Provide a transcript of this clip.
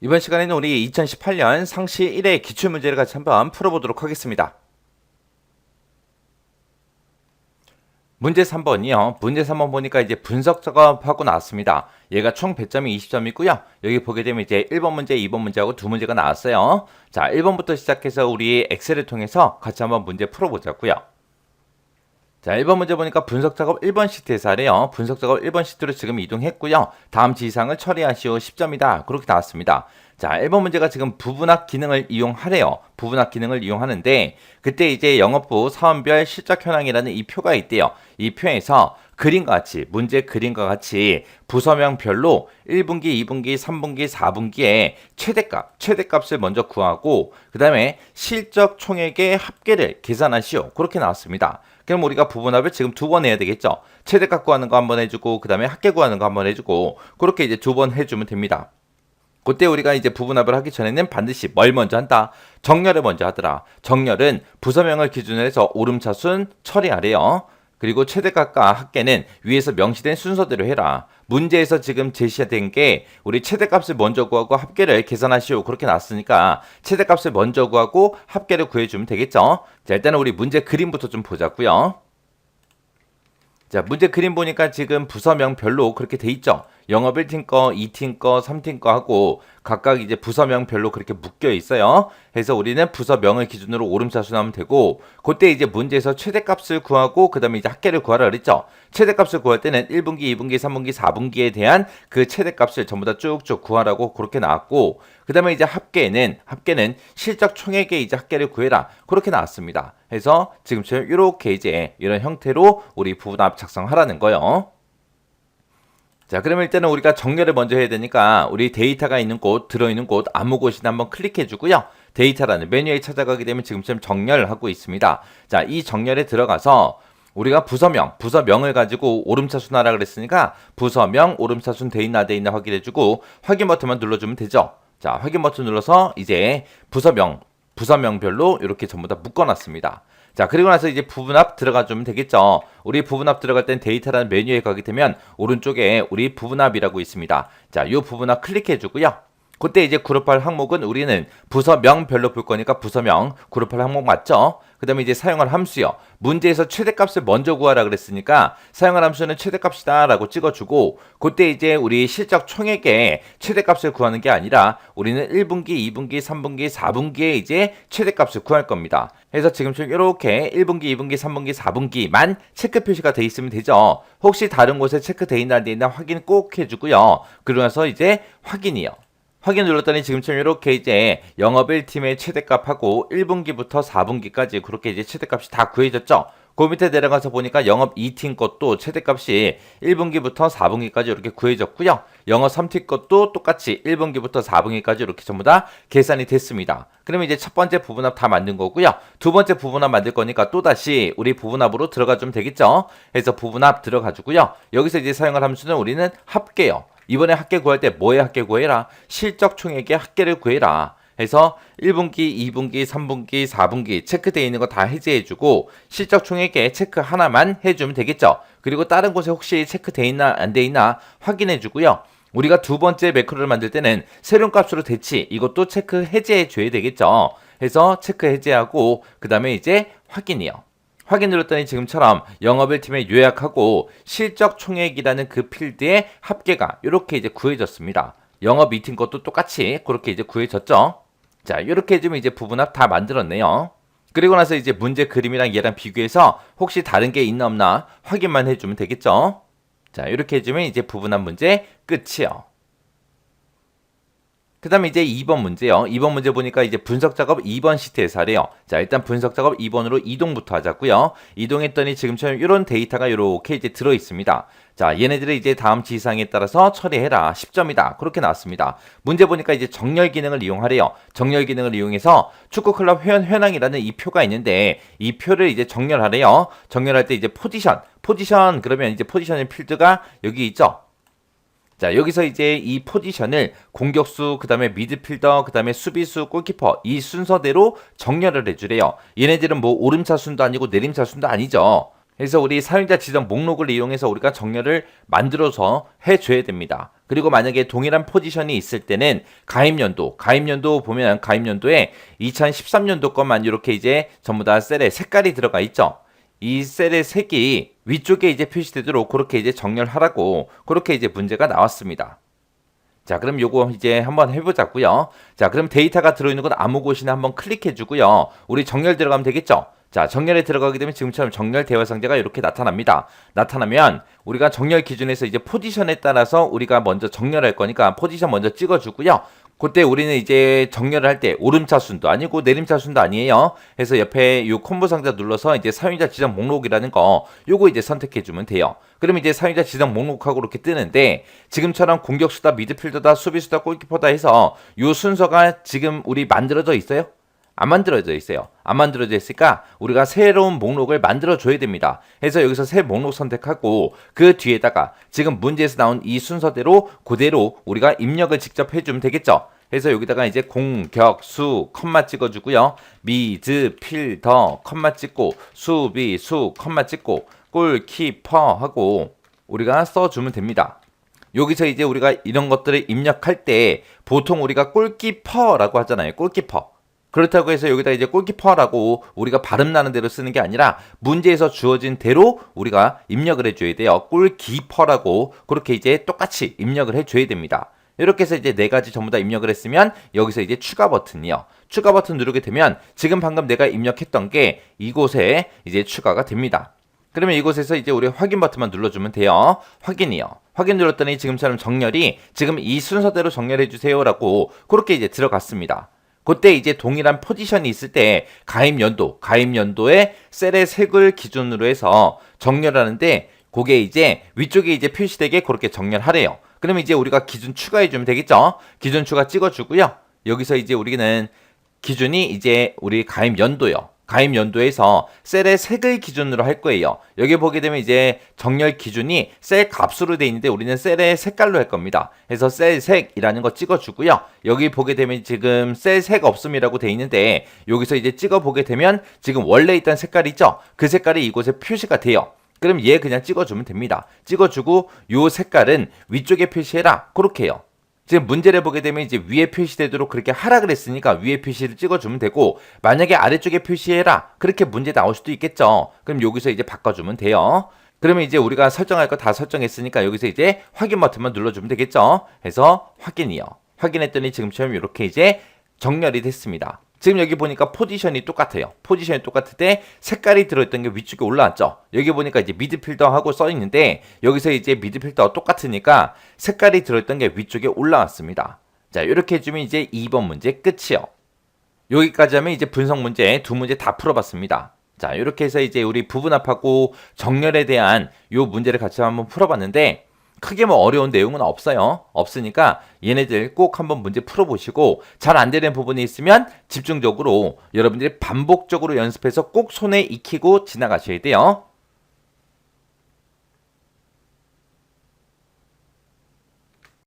이번 시간에는 우리 2018년 상시 1회 기출문제를 같이 한번 풀어보도록 하겠습니다. 문제 3번이요. 문제 3번 보니까 이제 분석 작업하고 나왔습니다. 얘가 총 배점이 20점이고요. 여기 보게 되면 이제 1번 문제, 2번 문제하고 두 문제가 나왔어요. 자, 1번부터 시작해서 우리 엑셀을 통해서 같이 한번 문제 풀어보자고요. 자, 1번 문제 보니까 분석 작업 1번 시트에서 하래요. 분석 작업 1번 시트로 지금 이동했고요. 다음 지시사항을 처리하시오 10점이다. 그렇게 나왔습니다. 자, 1번 문제가 지금 부분합 기능을 이용하래요. 부분합 기능을 이용하는데 그때 이제 영업부 사원별 실적 현황이라는 이 표가 있대요. 이 표에서 그림과 같이 문제 그림과 같이 부서명별로 1분기, 2분기, 3분기, 4분기에 최대값을 먼저 구하고 그 다음에 실적 총액의 합계를 계산하시오. 그렇게 나왔습니다. 그럼 우리가 부분합을 지금 두 번 해야 되겠죠. 최대값 구하는 거 한번 해주고 그 다음에 합계 구하는 거 한번 해주고 그렇게 이제 두 번 해주면 됩니다. 그때 우리가 이제 부분합을 하기 전에는 반드시 뭘 먼저 한다? 정렬을 먼저 하더라. 정렬은 부서명을 기준으로 해서 오름차순 처리하래요. 그리고 최대값과 합계는 위에서 명시된 순서대로 해라. 문제에서 지금 제시된 게 우리 최대값을 먼저 구하고 합계를 계산하시오. 그렇게 나왔으니까 최대값을 먼저 구하고 합계를 구해주면 되겠죠. 자, 일단은 우리 문제 그림부터 좀 보자고요. 자, 문제 그림 보니까 지금 부서명별로 그렇게 돼 있죠. 영업 1팀 거, 2팀 거, 3팀 거 하고 각각 이제 부서명별로 그렇게 묶여 있어요. 그래서 우리는 부서명을 기준으로 오름차순 하면 되고 그때 이제 문제에서 최대값을 구하고 그 다음에 이제 합계를 구하라 그랬죠. 최대값을 구할 때는 1분기, 2분기, 3분기, 4분기에 대한 그 최대값을 전부 다 쭉쭉 구하라고 그렇게 나왔고 그 다음에 이제 합계는 실적 총액의 이제 합계를 구해라. 그렇게 나왔습니다. 그래서 지금처럼 이렇게 이제 이런 형태로 우리 부분합 작성하라는 거예요. 자, 그러면 일단은 우리가 정렬을 먼저 해야 되니까 우리 데이터가 있는 곳, 들어있는 곳 아무 곳이나 한번 클릭해 주고요. 데이터라는 메뉴에 찾아가게 되면 지금처럼 정렬하고 있습니다. 자, 이 정렬에 들어가서 우리가 부서명을 가지고 오름차순 하라 그랬으니까 부서명, 오름차순 돼 있나 확인해주고 확인 버튼만 눌러주면 되죠. 자, 확인 버튼 눌러서 이제 부서명별로 이렇게 전부 다 묶어놨습니다. 자, 그리고 나서 이제 부분합 들어가주면 되겠죠. 우리 부분합 들어갈 땐 데이터라는 메뉴에 가게 되면 오른쪽에 우리 부분합이라고 있습니다. 자, 요 부분합 클릭해주고요. 그때 이제 그룹할 항목은 우리는 부서명별로 볼 거니까 부서명 그룹할 항목 맞죠? 그 다음에 이제 사용할 함수요. 문제에서 최대값을 먼저 구하라 그랬으니까 사용할 함수는 최대값이다 라고 찍어주고 그때 이제 우리 실적 총액의 최대값을 구하는 게 아니라 우리는 1분기, 2분기, 3분기, 4분기에 이제 최대값을 구할 겁니다. 그래서 지금처럼 이렇게 1분기, 2분기, 3분기, 4분기만 체크 표시가 돼 있으면 되죠. 혹시 다른 곳에 체크돼 있나 안 돼 있나 확인 꼭 해주고요. 그러고 나서 이제 확인이요. 확인 눌렀더니 지금처럼 이렇게 이제 영업 1팀의 최대값하고 1분기부터 4분기까지 그렇게 이제 최대값이 다 구해졌죠. 그 밑에 내려가서 보니까 영업 2팀 것도 최대값이 1분기부터 4분기까지 이렇게 구해졌고요. 영업 3팀 것도 똑같이 1분기부터 4분기까지 이렇게 전부 다 계산이 됐습니다. 그러면 이제 첫 번째 부분합 다 만든 거고요. 두 번째 부분합 만들 거니까 또다시 우리 부분합으로 들어가 주면 되겠죠. 그래서 부분합 들어가지고요. 여기서 이제 사용할 함수는 우리는 합계요. 이번에 합계 구할 때 뭐에 합계 구해라? 실적 총액의 합계를 구해라. 해서 1분기, 2분기, 3분기, 4분기 체크되어 있는 거 다 해제해주고 실적 총액의 체크 하나만 해주면 되겠죠. 그리고 다른 곳에 혹시 체크되어 있나 안 돼 있나 확인해주고요. 우리가 두 번째 매크로를 만들 때는 새로운 값으로 대치 이것도 체크 해제해줘야 되겠죠. 해서 체크 해제하고 그 다음에 이제 확인이요. 확인 눌렀더니 지금처럼 영업 1팀에 요약하고 실적 총액이라는 그 필드의 합계가 이렇게 이제 구해졌습니다. 영업 2팀 것도 똑같이 그렇게 이제 구해졌죠. 자, 이렇게 해주면 이제 부분합 다 만들었네요. 그리고 나서 이제 문제 그림이랑 얘랑 비교해서 혹시 다른 게 있나 없나 확인만 해주면 되겠죠. 자, 이렇게 해주면 이제 부분합 문제 끝이요. 그 다음에 이제 2번 문제요. 2번 문제 보니까 이제 분석 작업 2번 시트에서 하래요. 자, 일단 분석 작업 2번으로 이동부터 하자고요. 이동했더니 지금처럼 이런 데이터가 이렇게 이제 들어 있습니다. 자, 얘네들을 이제 다음 지시사항에 따라서 처리해라. 10점이다. 그렇게 나왔습니다. 문제 보니까 이제 정렬 기능을 이용하래요. 정렬 기능을 이용해서 축구 클럽 회원 현황이라는 이 표가 있는데 이 표를 이제 정렬하래요. 정렬할 때 이제 포지션 그러면 이제 포지션의 필드가 여기 있죠. 자, 여기서 이제 이 포지션을 공격수, 그 다음에 미드필더, 그 다음에 수비수, 골키퍼 이 순서대로 정렬을 해주래요. 얘네들은 뭐 오름차순도 아니고 내림차순도 아니죠. 그래서 우리 사용자 지정 목록을 이용해서 우리가 정렬을 만들어서 해줘야 됩니다. 그리고 만약에 동일한 포지션이 있을 때는 가입연도 보면 가입연도에 2013년도 것만 이렇게 이제 전부 다 셀에 색깔이 들어가 있죠. 이 셀의 색이 위쪽에 이제 표시되도록 그렇게 이제 정렬하라고 그렇게 이제 문제가 나왔습니다. 자, 그럼 요거 이제 한번 해보자고요. 자, 그럼 데이터가 들어있는 건 아무 곳이나 한번 클릭해주고요. 우리 정렬 들어가면 되겠죠? 자, 정렬에 들어가게 되면 지금처럼 정렬 대화 상자가 이렇게 나타납니다. 나타나면 우리가 정렬 기준에서 이제 포지션에 따라서 우리가 먼저 정렬할 거니까 포지션 먼저 찍어주고요. 그때 우리는 이제 정렬을 할 때 오름차순도 아니고 내림차순도 아니에요. 그래서 옆에 요 콤보 상자 눌러서 이제 사용자 지정 목록이라는 거 요거 이제 선택해주면 돼요. 그럼 이제 사용자 지정 목록하고 이렇게 뜨는데 지금처럼 공격수다, 미드필더다, 수비수다, 골키퍼다 해서 요 순서가 지금 우리 만들어져 있어요? 안 만들어져 있어요. 안 만들어져 있으니까 우리가 새로운 목록을 만들어 줘야 됩니다. 그래서 여기서 새 목록 선택하고 그 뒤에다가 지금 문제에서 나온 이 순서대로 그대로 우리가 입력을 직접 해주면 되겠죠. 그래서 여기다가 이제 공격수 컴마 찍어주고요. 미드필더 컴마 찍고 수비수 컴마 찍고 골키퍼 하고 우리가 써주면 됩니다. 여기서 이제 우리가 이런 것들을 입력할 때 보통 우리가 골키퍼라고 하잖아요. 골키퍼. 그렇다고 해서 여기다 이제 골키퍼라고 우리가 발음 나는 대로 쓰는 게 아니라 문제에서 주어진 대로 우리가 입력을 해줘야 돼요. 골키퍼라고 그렇게 이제 똑같이 입력을 해줘야 됩니다. 이렇게 해서 이제 네 가지 전부 다 입력을 했으면 여기서 이제 추가 버튼이요. 추가 버튼 누르게 되면 지금 방금 내가 입력했던 게 이곳에 이제 추가가 됩니다. 그러면 이곳에서 이제 우리 확인 버튼만 눌러주면 돼요. 확인이요. 확인 눌렀더니 지금처럼 정렬이 지금 이 순서대로 정렬해 주세요라고 그렇게 이제 들어갔습니다. 그때 이제 동일한 포지션이 있을 때 가입연도의 셀의 색을 기준으로 해서 정렬하는데 그게 이제 위쪽에 이제 표시되게 그렇게 정렬하래요. 그러면 이제 우리가 기준 추가해주면 되겠죠? 기준 추가 찍어주고요. 여기서 이제 우리는 기준이 이제 우리 가입연도요. 가입연도에서 셀의 색을 기준으로 할 거예요. 여기 보게 되면 이제 정렬 기준이 셀 값으로 돼 있는데 우리는 셀의 색깔로 할 겁니다. 그래서 셀 색이라는 거 찍어주고요. 여기 보게 되면 지금 셀 색 없음이라고 돼 있는데 여기서 이제 찍어보게 되면 지금 원래 있던 색깔 있죠? 그 색깔이 이곳에 표시가 돼요. 그럼 얘 그냥 찍어주면 됩니다. 찍어주고 요 색깔은 위쪽에 표시해라. 그렇게 해요. 지금 문제를 보게 되면 이제 위에 표시되도록 그렇게 하라 그랬으니까 위에 표시를 찍어주면 되고 만약에 아래쪽에 표시해라 그렇게 문제 나올 수도 있겠죠. 그럼 여기서 이제 바꿔주면 돼요. 그러면 이제 우리가 설정할 거 다 설정했으니까 여기서 이제 확인 버튼만 눌러주면 되겠죠. 해서 확인이요. 확인했더니 지금처럼 이렇게 이제 정렬이 됐습니다. 지금 여기 보니까 포지션이 똑같아요. 포지션이 똑같을 때 색깔이 들어있던 게 위쪽에 올라왔죠. 여기 보니까 이제 미드필더하고 써있는데 여기서 이제 미드필더와 똑같으니까 색깔이 들어있던 게 위쪽에 올라왔습니다. 자, 이렇게 해주면 이제 2번 문제 끝이요. 여기까지 하면 이제 분석 문제 두 문제 다 풀어봤습니다. 자, 이렇게 해서 이제 우리 부분합하고 정렬에 대한 요 문제를 같이 한번 풀어봤는데 크게 뭐 어려운 내용은 없어요. 없으니까 얘네들 꼭 한번 문제 풀어보시고 잘 안 되는 부분이 있으면 집중적으로 여러분들이 반복적으로 연습해서 꼭 손에 익히고 지나가셔야 돼요.